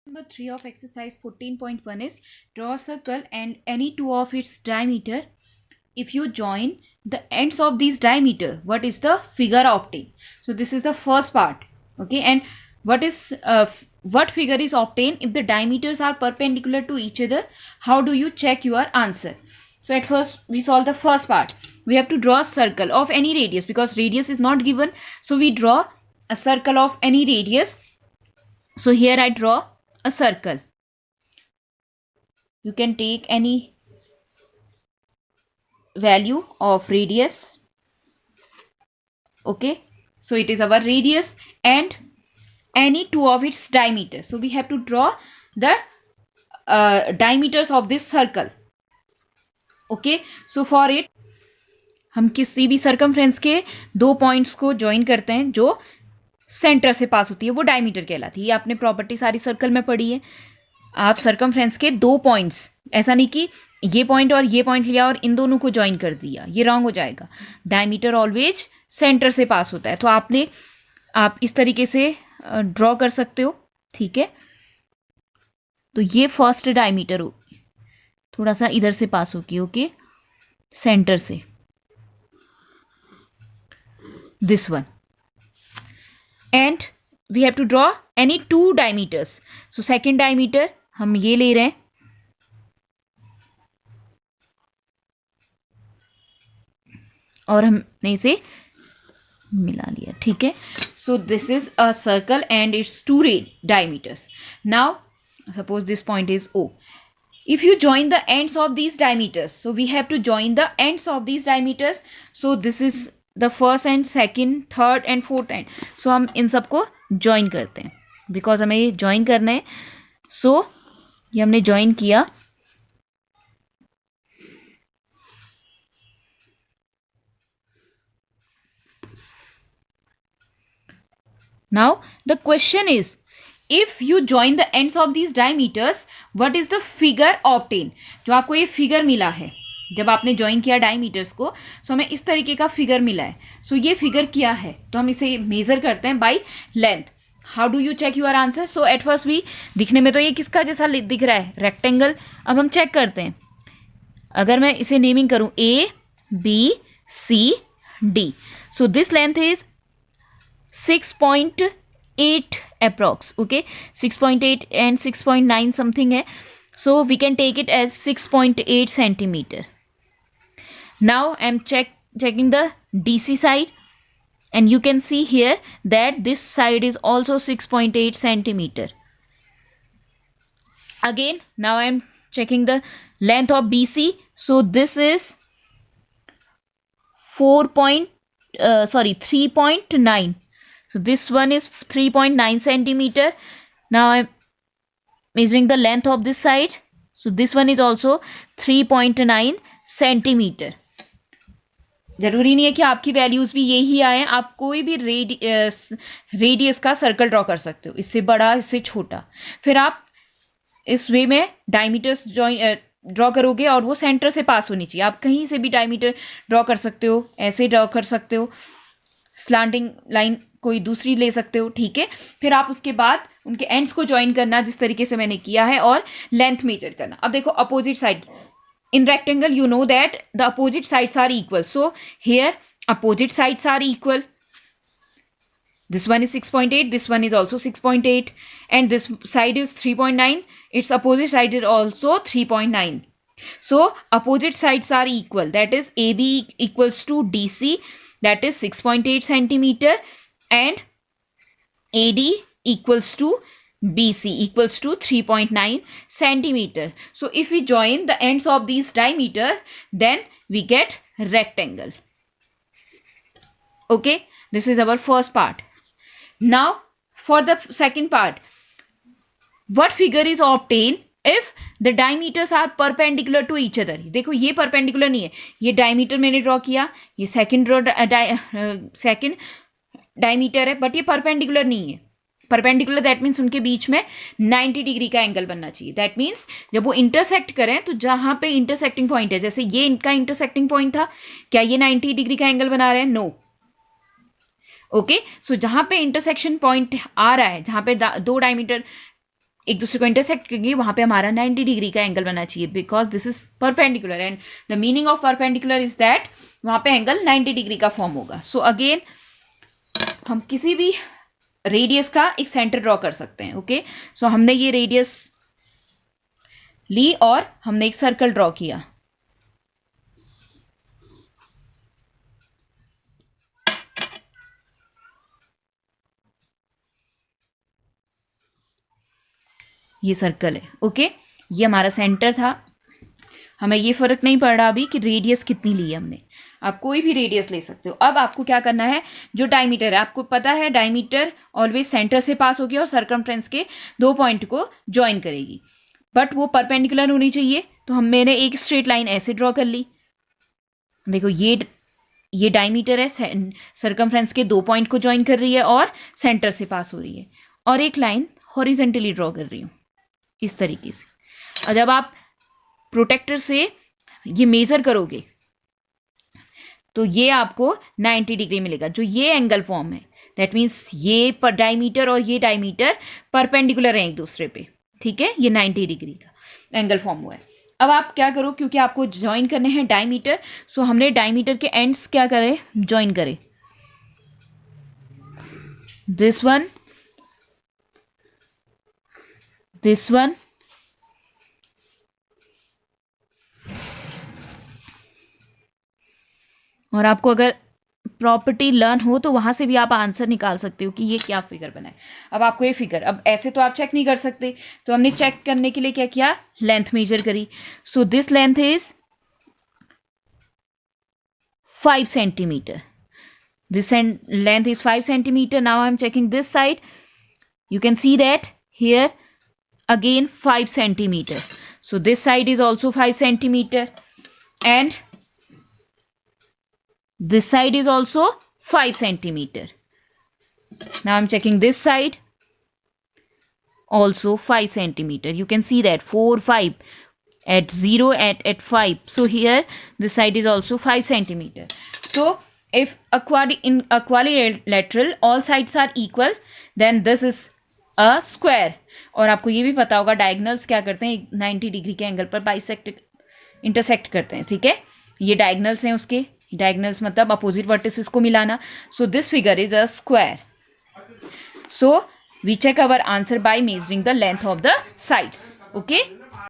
Number 3 of exercise 14.1 is draw a circle and any two of its diameter. If you join the ends of these diameter, what is the figure obtained? So this is the first part. Okay, and what figure is obtained if the diameters are perpendicular to each other? How do you check your answer? So at first we solve the first part. We have to draw a circle of any radius because radius is not given. So we draw a circle of any radius. So here I draw a circle. You can take any value of radius. Okay, so it is our radius and any two of its diameters. So we have to draw the diameters of this circle. Okay, so for it हम किसी भी circumference के दो points को join करते हैं जो centre से पास होती है, वो डायमीटर कहलाती है। ये आपने प्रॉपर्टी सारी सर्कल में पढ़ी है। आप सर्कमफ्रेंस के दो पॉइंट्स, ऐसा नहीं कि ये पॉइंट और ये पॉइंट लिया और इन दोनों को ज्वाइन कर दिया, ये रॉन्ग हो जाएगा। डायमीटर ऑलवेज सेंटर से पास होता है। तो आप इस तरीके से ड्रॉ कर सकते हो। ठीक है, तो ये फर्स्ट डायमीटर होगी, थोड़ा सा इधर से पास होगी। ओके, सेंटर से this one, and we have to draw any two diameters. So second diameter हम ये ले रहे हैं और हमने इसे मिला लिया। ठीक है, so this is a circle and it's two diameters. Now suppose this point is O. If you join the ends of these diameters, so we have to join the ends of these diameters. So this is the first and second, third and fourth end. So हम इन सबको join करते हैं because हमें ये join करना है। सो ये हमने ज्वाइन किया। Now the question is, if you join the ends of these diameters, what is the figure obtained? जो आपको ये फिगर मिला है जब आपने ज्वाइन किया डायमीटर्स को, सो हमें इस तरीके का फिगर मिला है। सो ये फिगर क्या है, तो हम इसे मेजर करते हैं by length. How do you check your answer? So at first भी दिखने में तो ये किसका जैसा दिख रहा है, रेक्टेंगल। अब हम चेक करते हैं। अगर मैं इसे नेमिंग करूं A B C D, so this length is 6.8 approx. Okay, 6.8 and 6.9 something है। So we can take it as 6.8 centimetre. Now I am checking the DC side, and you can see here that this side is also 6.8 centimeter. Again, now I am checking the length of BC. So this is 3.9. So this one is 3.9 centimeter. Now I am measuring the length of this side. So this one is also 3.9 centimeter. जरूरी नहीं है कि आपकी values भी यही आए, आप कोई भी रेडियस का सर्कल ड्रॉ कर सकते हो, इससे बड़ा, इससे छोटा। फिर आप इस वे में डायमीटर्स ड्रॉ करोगे और वो सेंटर से पास होनी चाहिए। आप कहीं से भी डायमीटर ड्रॉ कर सकते हो, ऐसे ड्रॉ कर सकते हो, स्लांटिंग लाइन कोई दूसरी ले सकते हो। ठीक है, फिर आप उसके बाद उनके एंड्स को ज्वाइन करना जिस तरीके से मैंने किया है और लेंथ मेजर करना। अब देखो opposite side, in rectangle you know that the opposite sides are equal, so here opposite sides are equal. This one is 6.8, this one is also 6.8, and this side is 3.9, its opposite side is also 3.9. So opposite sides are equal, that is AB equals to DC, that is 6.8 centimeter, and AD equals to BC equals to 3.9 centimeter. So if we join the ends of these diameters, then we get rectangle. Okay, this is our first part. Now for the second part, what figure is obtained if the diameters are perpendicular to each other? देखो ये perpendicular नहीं है, ये diameter मैंने draw किया, ये second diameter है, but ये perpendicular नहीं है। परपेंडिकुलर दैट मीन्स उनके बीच में 90 डिग्री का एंगल बनना चाहिए। दैट मीन्स जब वो इंटरसेक्ट करें तो जहां पे इंटरसेक्टिंग पॉइंट है, जैसे ये इनका इंटरसेक्टिंग पॉइंट था, क्या ये 90 डिग्री का एंगल बना रहे हैं? नो। ओके, सो जहां पे इंटरसेक्शन पॉइंट आ रहा है, जहां पे दो डायमीटर एक दूसरे को इंटरसेक्ट करेंगे, वहां पे हमारा 90 डिग्री का एंगल बनना चाहिए, because this is perpendicular and the meaning of perpendicular is that वहां पे एंगल 90 डिग्री का फॉर्म होगा. सो अगेन हम किसी भी रेडियस का एक सेंटर ड्रॉ कर सकते हैं. ओके, सो हमने ये रेडियस ली और हमने एक सर्कल ड्रॉ किया. ये सर्कल है. ओके, ये हमारा सेंटर था. हमें ये फर्क नहीं पड़ रहा अभी कि रेडियस कितनी ली है हमने. आप कोई भी रेडियस ले सकते हो. अब आपको क्या करना है, जो डायमीटर है, आपको पता है डायमीटर ऑलवेज सेंटर से पास होगी और सर्कमफ्रेंस के 2 पॉइंट को ज्वाइन करेगी, बट वो परपेंडिकुलर होनी चाहिए. तो मैंने एक स्ट्रेट लाइन ऐसे ड्रॉ कर ली. देखो ये डायमीटर है, सर्कमफ्रेंस के 2 पॉइंट को ज्वाइन कर रही है और सेंटर से पास हो रही है, और एक लाइन हॉरिजेंटली ड्रॉ कर रही हूँ इस तरीके से. और जब आप प्रोटेक्टर से ये मेजर करोगे तो ये आपको 90 डिग्री मिलेगा. जो ये एंगल फॉर्म है, दैट मीन्स ये पर डायमीटर और ये डायमीटर परपेंडिकुलर है एक दूसरे पे. ठीक है, ये 90 डिग्री का एंगल फॉर्म हुआ है. अब आप क्या करो, क्योंकि आपको ज्वाइन करने हैं डायमीटर, सो हमने डायमीटर के एंड्स क्या करे, ज्वाइन करे. दिस वन, दिस वन, और आपको अगर प्रॉपर्टी लर्न हो तो वहां से भी आप आंसर निकाल सकते हो कि ये क्या फिगर बना है. अब आपको ये फिगर, अब ऐसे तो आप चेक नहीं कर सकते, तो हमने चेक करने के लिए क्या किया, लेंथ मेजर करी. सो this length is 5 centimetre. This length is 5 centimeter. Now I am checking this side. You can see that here again 5 centimeter. So this side is also 5 centimeter and this side is also 5 centimeter. Now I am checking this side, also 5 centimeter. You can see that 4, 5 at 0 at 5. So here this side is also 5 centimeter. So if in a quadrilateral all sides are equal, then this is a square. और आपको ये भी पता होगा diagonals क्या करते हैं, 90 degree के एंगल पर इंटरसेक्ट करते हैं. ठीक है, ये डायगनल्स हैं उसके. डायगनल्स मतलब अपोजिट वर्टिसेस को मिलाना. So this figure is a square. So we check our answer by measuring the length of the sides. Okay.